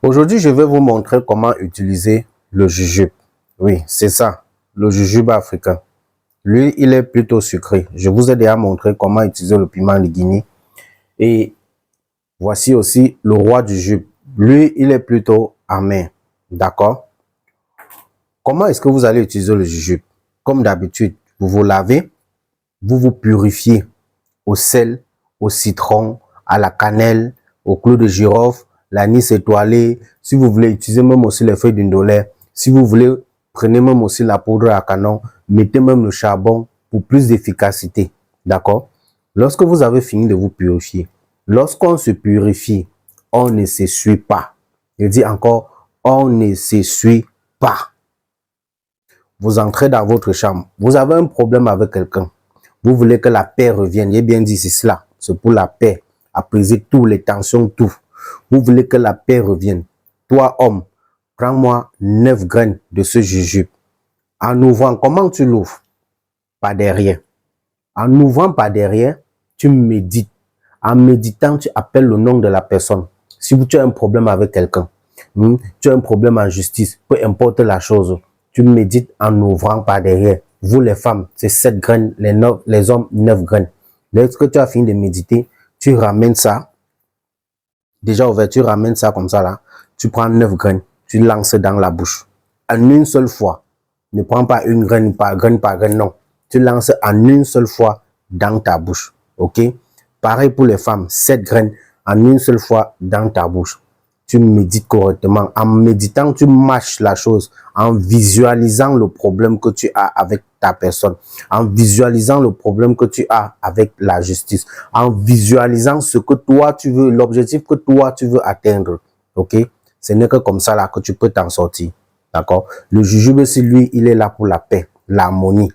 Aujourd'hui, je vais vous montrer comment utiliser le jujube. Oui, c'est ça, le jujube africain. Lui, il est plutôt sucré. Je vous ai déjà montré comment utiliser le piment de Guinée. Et voici aussi le roi du jujube. Lui, il est plutôt amer. D'accord? Comment est-ce que vous allez utiliser le jujube? Comme d'habitude, vous vous lavez, vous vous purifiez au sel, au citron, à la cannelle, au clou de girofle, l'anis étoilé. Si vous voulez utiliser même aussi les feuilles d'indolaire, si vous voulez, prenez même aussi la poudre à canon, mettez même le charbon pour plus d'efficacité. D'accord? Lorsque vous avez fini de vous purifier, lorsqu'on se purifie, on ne s'essuie pas. Je dis encore, on ne s'essuie pas. Vous entrez dans votre chambre, vous avez un problème avec quelqu'un. Vous voulez que la paix revienne. J'ai bien dit, c'est cela. C'est pour la paix. Apaiser toutes les tensions, tout. Vous voulez que la paix revienne. Toi, homme, prends-moi 9 graines de ce jujube. En ouvrant, comment tu l'ouvres? Par derrière. En ouvrant par derrière, tu médites. En méditant, tu appelles le nom de la personne. Si tu as un problème avec quelqu'un, tu as un problème en justice, peu importe la chose, tu médites en ouvrant par derrière. Vous les femmes, c'est 7 graines, les hommes 9 graines. Lorsque tu as fini de méditer, tu ramènes ça. Déjà ouvert, tu ramènes ça comme ça là. Tu prends 9 graines, tu lances dans la bouche. En une seule fois. Ne prends pas une graine par graine, non. Tu lances en une seule fois dans ta bouche. Ok? Pareil pour les femmes, 7 graines en une seule fois dans ta bouche. Tu médites correctement. En méditant, tu mâches la chose en visualisant le problème que tu as avec ta personne, en visualisant le problème que tu as avec la justice, en visualisant ce que toi tu veux, l'objectif que toi tu veux atteindre. Ok? Ce n'est que comme ça là que tu peux t'en sortir. D'accord? Le jujube, c'est lui, il est là pour la paix, l'harmonie.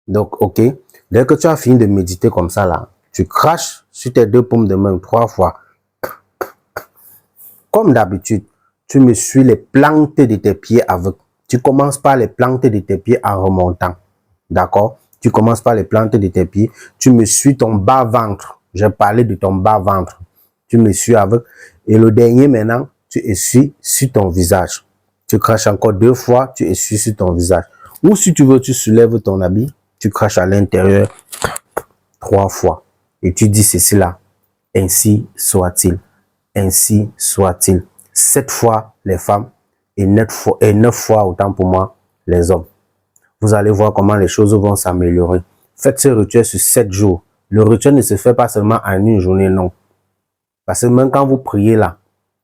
Donc, ok? Dès que tu as fini de méditer comme ça là, tu craches sur tes 2 paumes de main 3 fois. Comme d'habitude, tu me suis les plantes de tes pieds avec. Tu commences par les plantes de tes pieds en remontant. D'accord? Tu commences par les plantes de tes pieds. Tu me suis ton bas-ventre. J'ai parlé de ton bas-ventre. Tu me suis avec. Et le dernier maintenant, tu essuies sur ton visage. Tu craches encore 2 fois, tu essuies sur ton visage. Ou si tu veux, tu soulèves ton habit. Tu craches à l'intérieur 3 fois. Et tu dis ceci là. Ainsi soit-il. Ainsi soit-il. 7 fois les femmes et 9 fois autant pour moi les hommes. Vous allez voir comment les choses vont s'améliorer. Faites ce rituel sur 7 jours. Le rituel ne se fait pas seulement en une journée, non. Parce que même quand vous priez là,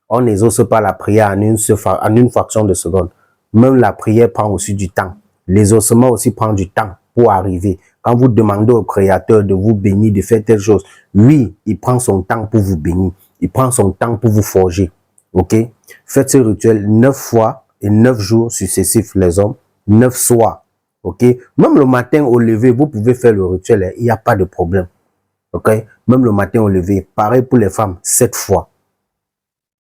on n'exauce pas la prière en une fraction de seconde. Même la prière prend aussi du temps. L'exaucement aussi prend du temps pour arriver. Quand vous demandez au Créateur de vous bénir, de faire telle chose, lui, il prend son temps pour vous bénir. Il prend son temps pour vous forger. Ok? Faites ce rituel 9 fois et 9 jours successifs, les hommes. 9 soirs. Ok? Même le matin au lever, vous pouvez faire le rituel. Il n'y a pas de problème. Ok? Même le matin au lever. Pareil pour les femmes, 7 fois.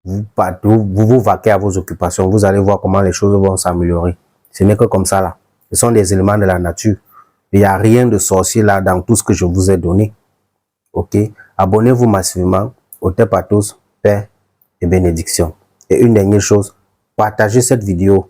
Vous vous vaquez à vos occupations. Vous allez voir comment les choses vont s'améliorer. Ce n'est que comme ça là. Ce sont des éléments de la nature. Il n'y a rien de sorcier là dans tout ce que je vous ai donné. Ok? Abonnez-vous massivement. Au tep à tous, paix et bénédiction. Et une dernière chose, partagez cette vidéo